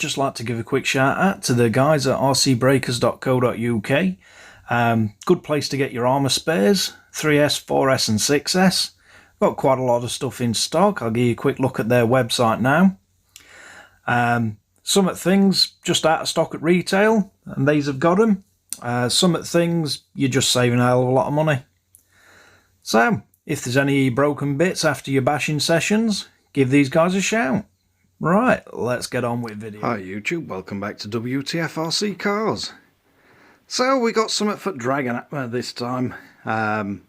just like to give a quick shout out to the guys at rcbreakers.co.uk. Good place to get your armour spares, 3S, 4S and 6S. Got quite a lot of stuff in stock. I'll give you a quick look at their website now. Some things just out of stock at retail, and these have got them. Some things you're just saving a hell of a lot of money. So, if there's any broken bits after your bashing sessions, give these guys a shout. Right, let's get on with video. Hi YouTube, welcome back to Wtf Rc Cars. So we got something for Dragon Hammer this time. Not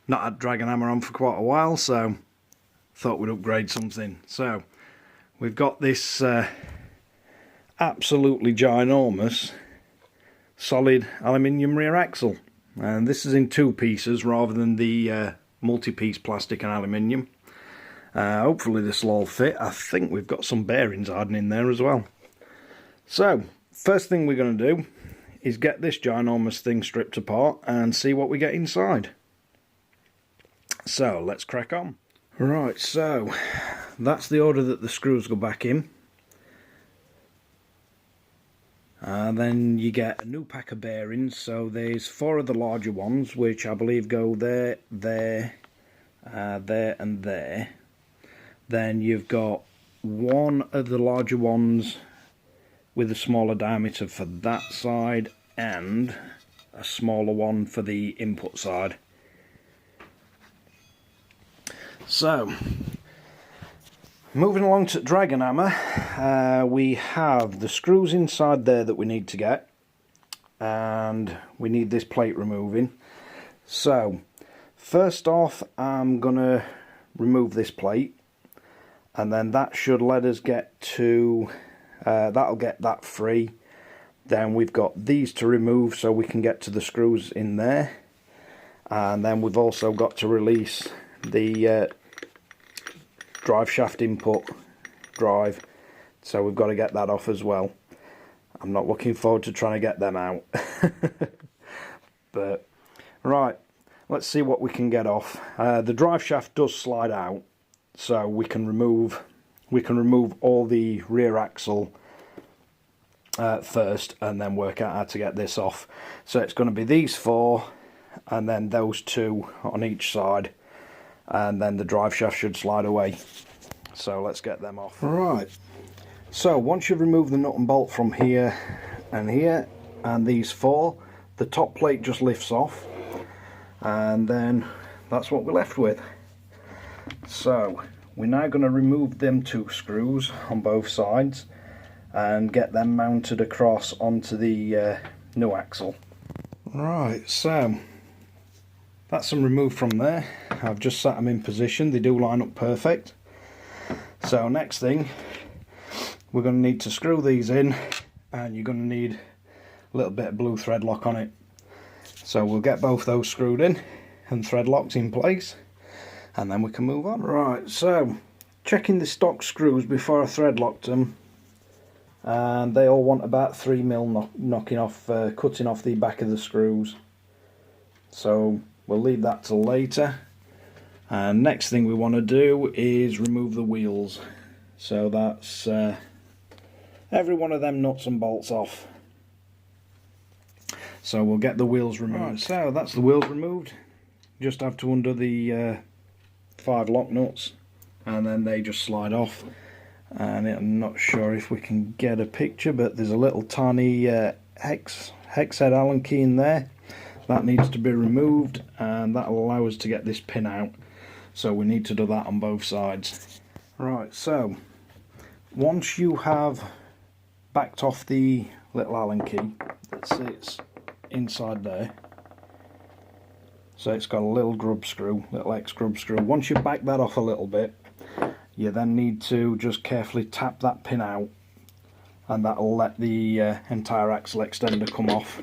had Dragon Hammer on for quite a while, so thought we'd upgrade something. So we've got this absolutely ginormous solid aluminium rear axle, and this is in two pieces rather than the multi-piece plastic and aluminium. Hopefully this will all fit. I think we've got some bearings hiding in there as well. So first thing we're going to do is get this ginormous thing stripped apart and see what we get inside. So let's crack on. Right, so that's the order that the screws go back in. Then you get a new pack of bearings. So there's 4 of the larger ones, which I believe go there, there, there and there. Then you've got 1 of the larger ones with a smaller diameter for that side and a smaller one for the input side. So moving along to Dragon Hammer, we have the screws inside there that we need to get, and we need this plate removing. So first off, I'm gonna remove this plate, and then that should let us get to that'll get that free. Then we've got these to remove so we can get to the screws in there, and then we've also got to release the drive shaft input drive, so we've got to get that off as well. I'm not looking forward to trying to get them out. But right, let's see what we can get off. The drive shaft does slide out, so we can remove all the rear axle first, and then work out how to get this off. So it's going to be these 4, and then those 2 on each side, and then the drive shaft should slide away. So let's get them off. Right, so once you've removed the nut and bolt from here and these 4, the top plate just lifts off, and then that's what we're left with. So we're now going to remove them 2 screws on both sides and get them mounted across onto the new axle. Right, so that's them removed from there. I've just sat them in position. They do line up perfect. So next thing, we're going to need to screw these in, and you're going to need a little bit of blue thread lock on it. So we'll get both those screwed in and thread locked in place, and then we can move on. Right, so checking the stock screws before I thread locked them, and they all want about 3mm knocking off, cutting off the back of the screws. So we'll leave that till later. And next thing we want to do is remove the wheels. So that's every one of them nuts and bolts off. So we'll get the wheels removed. Right, so that's the wheels removed. Just have to undo the 5 lock nuts, and then they just slide off. And I'm not sure if we can get a picture, but there's a little tiny hex head Allen key in there. That needs to be removed, and that will allow us to get this pin out. So we need to do that on both sides. Right, so once you have backed off the little Allen key that sits inside there, so it's got a little grub screw, little X grub screw. Once you back that off a little bit, you then need to just carefully tap that pin out, and that will let the entire axle extender come off.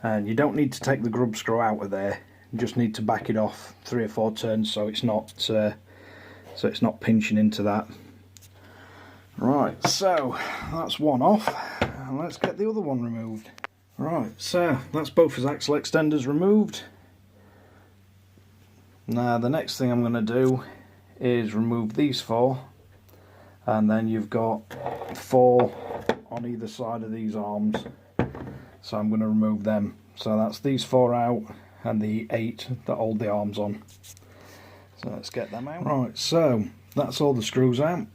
And you don't need to take the grub screw out of there. You just need to back it off 3 or 4 turns so it's not pinching into that. Right, so that's one off, and let's get the other one removed. Right, so that's both his axle extenders removed. Now the next thing I'm going to do is remove these 4, and then you've got 4 on either side of these arms, so I'm going to remove them. So that's these 4 out and the 8 that hold the arms on. So let's get them out. Right, so that's all the screws out.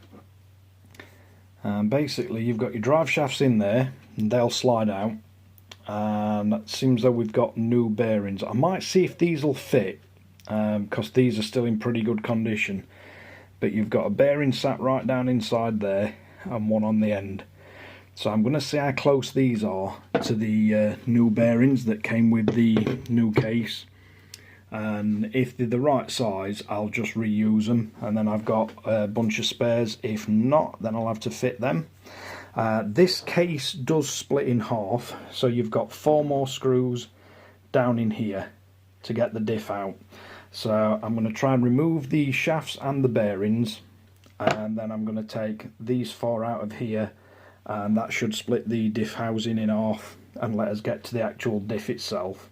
And basically you've got your drive shafts in there and they'll slide out, and it seems though we've got new bearings. I might see if these will fit, because these are still in pretty good condition, but you've got a bearing sat right down inside there and one on the end. So I'm going to see how close these are to the new bearings that came with the new case, and if they're the right size I'll just reuse them, and then I've got a bunch of spares. If not, then I'll have to fit them. This case does split in half, so you've got 4 more screws down in here to get the diff out. So I'm going to try and remove the shafts and the bearings, and then I'm going to take these 4 out of here, and that should split the diff housing in half and let us get to the actual diff itself.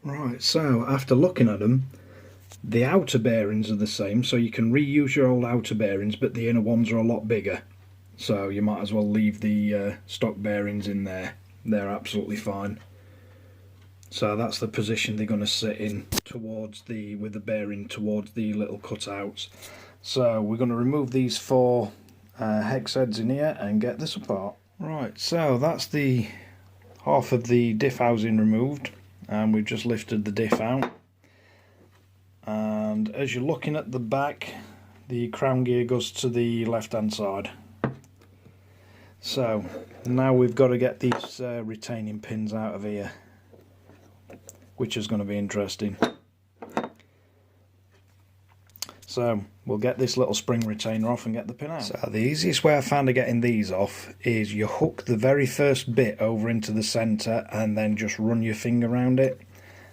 Right, so after looking at them, the outer bearings are the same, so you can reuse your old outer bearings, but the inner ones are a lot bigger. So you might as well leave the stock bearings in there. They're absolutely fine. So that's the position they're going to sit in, towards the, with the bearing towards the little cutouts. So we're going to remove these 4 hex heads in here and get this apart. Right, so that's the half of the diff housing removed, and we've just lifted the diff out. And as you're looking at the back, the crown gear goes to the left hand side. So now we've got to get these retaining pins out of here, which is going to be interesting. So we'll get this little spring retainer off and get the pin out. So the easiest way I found of getting these off is you hook the very first bit over into the centre and then just run your finger around it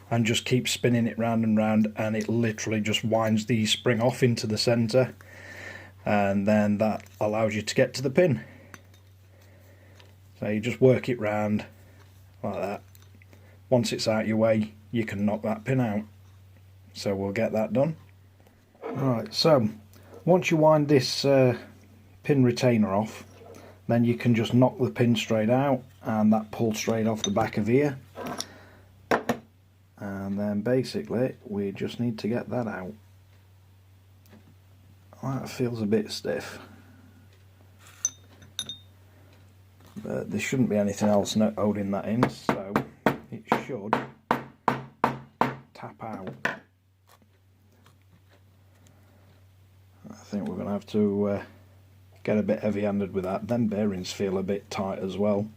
and just keep spinning it round and round, and it literally just winds the spring off into the centre, and then that allows you to get to the pin. So you just work it round like that. Once it's out your way, you can knock that pin out. So we'll get that done. Right, so once you wind this pin retainer off, then you can just knock the pin straight out, and that pulls straight off the back of here. And then basically we just need to get that out. That feels a bit stiff, but there shouldn't be anything else holding that in, so it should tap out. I think we're going to have to get a bit heavy-handed with that. Them bearings feel a bit tight as well,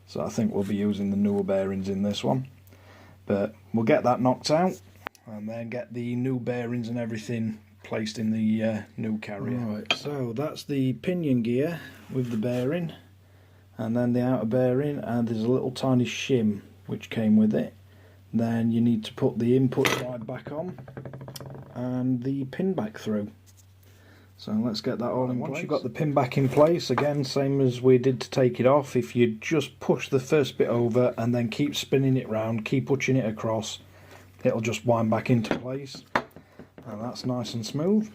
so I think we'll be using the newer bearings in this one. But we'll get that knocked out and then get the new bearings and everything placed in the new carrier. Right, so that's the pinion gear with the bearing, and then the outer bearing, and there's a little tiny shim which came with it. Then you need to put the input side back on and the pin back through. So let's get that all in place. Once you've got the pin back in place, again, same as we did to take it off, if you just push the first bit over and then keep spinning it round, keep pushing it across, it'll just wind back into place. And that's nice and smooth.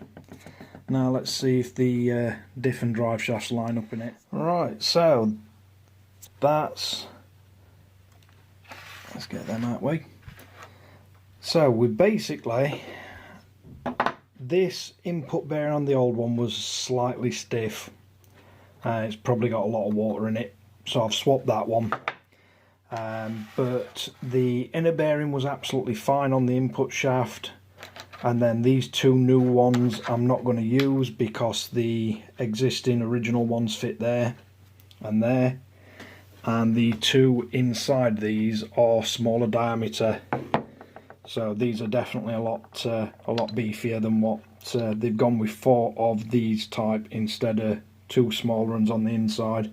Now let's see if the diff and drive shafts line up in it. Right, so that's... let's get them out of the way. So we basically... this input bearing on the old one was slightly stiff. It's probably got a lot of water in it, so I've swapped that one. But the inner bearing was absolutely fine on the input shaft, and then these 2 new ones I'm not going to use because the existing original ones fit there and there, and the 2 inside these are smaller diameter. So these are definitely a lot beefier than what they've gone with 4 of these type instead of 2 small ones on the inside.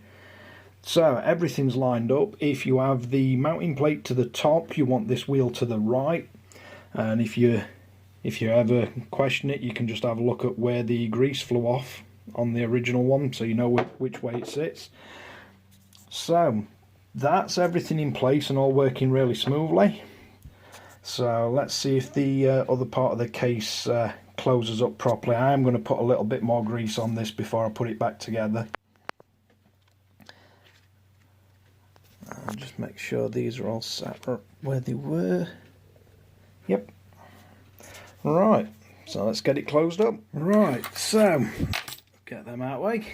So everything's lined up. If you have the mounting plate to the top, you want this wheel to the right, and if you ever question it, you can just have a look at where the grease flew off on the original one, so you know which way it sits. So that's everything in place and all working really smoothly. So let's see if the other part of the case closes up properly. I am going to put a little bit more grease on this before I put it back together. And just make sure these are all sat where they were. Yep. Right, so let's get it closed up. Right, so get them out of the way.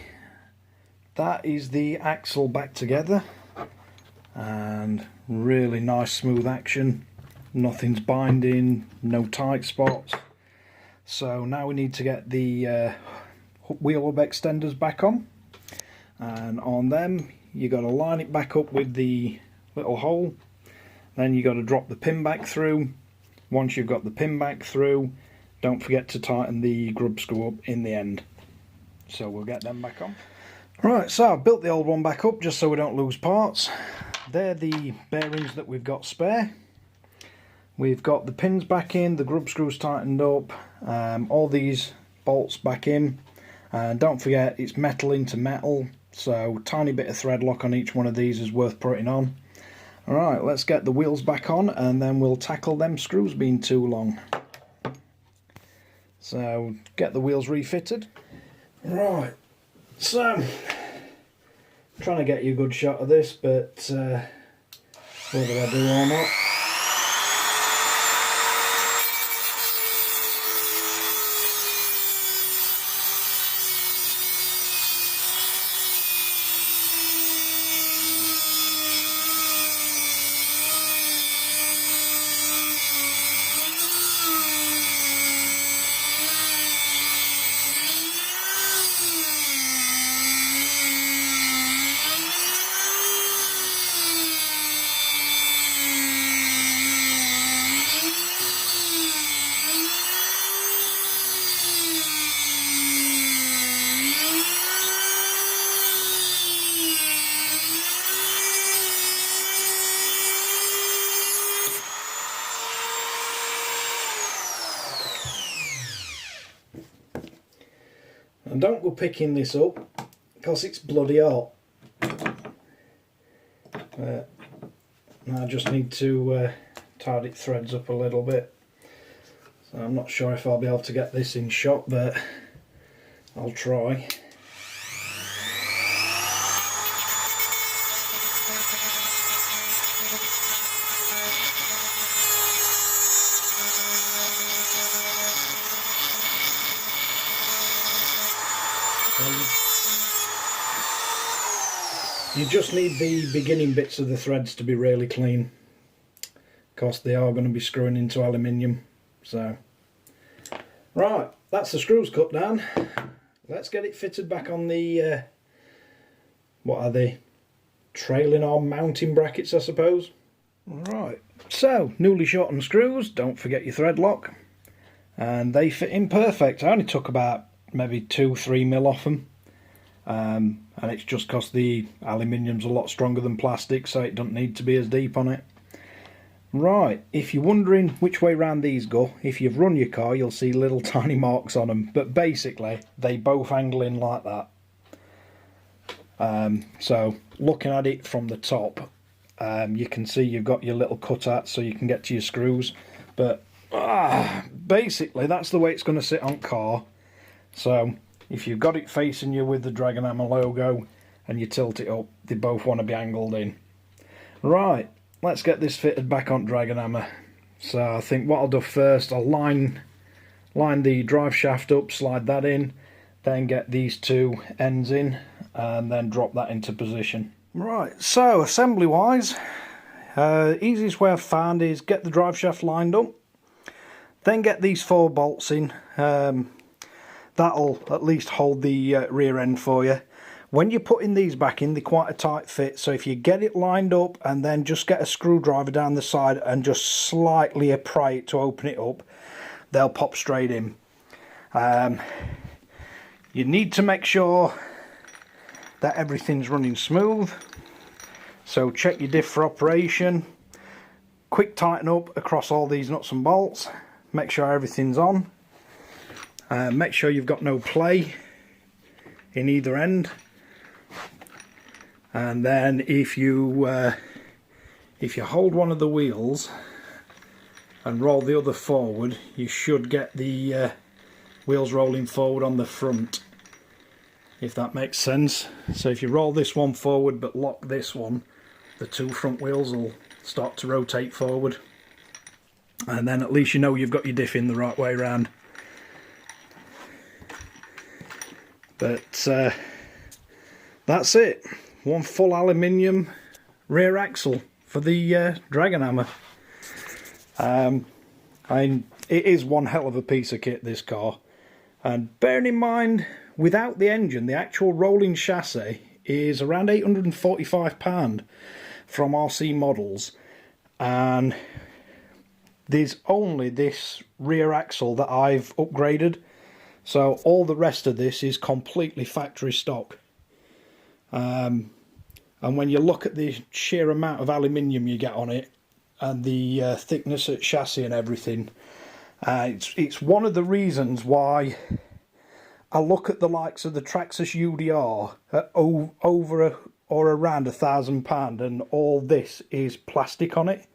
That is the axle back together, and really nice smooth action. Nothing's binding, no tight spots. So now we need to get the wheel hub extenders back on, and on them you got to line it back up with the little hole. Then you got to drop the pin back through. Once you've got the pin back through, don't forget to tighten the grub screw up in the end. So we'll get them back on. Right, so I've built the old one back up just so we don't lose parts. They're the bearings that we've got spare. We've got the pins back in, the grub screws tightened up, all these bolts back in. And don't forget, it's metal into metal, so tiny bit of thread lock on each one of these is worth putting on. Alright, let's get the wheels back on and then we'll tackle them screws being too long. So, get the wheels refitted. Right, so, trying to get you a good shot of this, but whether I do or not. And don't go picking this up because it's bloody hot. I just need to tidy its threads up a little bit. So I'm not sure if I'll be able to get this in shot, but I'll try. You just need the beginning bits of the threads to be really clean, because they are going to be screwing into aluminium. So, right, that's the screws cut down. Let's get it fitted back on the, what are they? Trailing arm mounting brackets, I suppose. Right, so newly shortened screws, don't forget your thread lock. And they fit in perfect. I only took about maybe 2-3 mil off them. And it's just because the aluminium's a lot stronger than plastic, so it doesn't need to be as deep on it. Right, if you're wondering which way round these go, if you've run your car you'll see little tiny marks on them, but basically they both angle in like that. So looking at it from the top, you can see you've got your little cutout so you can get to your screws, but basically that's the way it's going to sit on car. So if you've got it facing you with the Dragon Hammer logo and you tilt it up, they both want to be angled in. Right, let's get this fitted back on Dragon Hammer. So I think what I'll do first, I'll line the drive shaft up, slide that in, then get these two ends in and then drop that into position. Right, so assembly wise, easiest way I've found is get the drive shaft lined up, then get these 4 bolts in. That'll at least hold the rear end for you. When you're putting these back in, they're quite a tight fit, so if you get it lined up and then just get a screwdriver down the side and just slightly pry it to open it up, they'll pop straight in. You need to make sure that everything's running smooth, so check your diff for operation, quick tighten up across all these nuts and bolts, make sure everything's on. Make sure you've got no play in either end, and then if you hold one of the wheels and roll the other forward, you should get the wheels rolling forward on the front, if that makes sense. So if you roll this one forward but lock this one, the two front wheels will start to rotate forward, and then at least you know you've got your diff in the right way round. But that's it. One full aluminium rear axle for the Dragon Hammer. It is one hell of a piece of kit, this car. And bearing in mind, without the engine, the actual rolling chassis is around £845 from RC Models. And there's only this rear axle that I've upgraded. So all the rest of this is completely factory stock. And when you look at the sheer amount of aluminium you get on it, and the thickness of chassis and everything, it's one of the reasons why I look at the likes of the Traxxas UDR at over or around £1,000, and all this is plastic on it.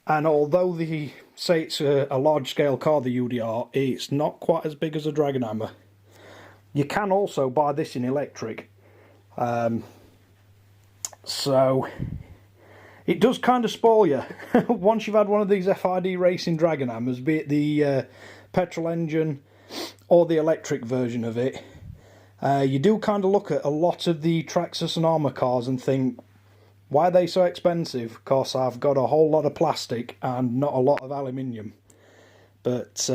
And although they say it's a large scale car, the UDR, it's not quite as big as a Dragon Hammer. You can also buy this in electric. So it does kind of spoil you once you've had one of these FID Racing Dragon Hammers, be it the petrol engine or the electric version of it. You do kind of look at a lot of the Traxxas and arrma cars and think, why are they so expensive? Because I've got a whole lot of plastic and not a lot of aluminium. But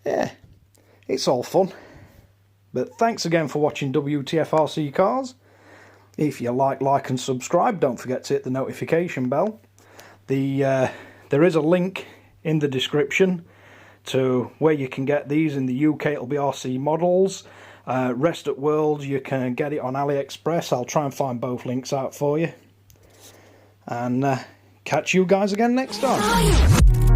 yeah, it's all fun. But thanks again for watching Wtf Rc Cars. If you like and subscribe, don't forget to hit the notification bell. There is a link in the description to where you can get these. In the UK it'll be RC Models. Rest at World you can get it on AliExpress. I'll try and find both links out for you. And catch you guys again next time.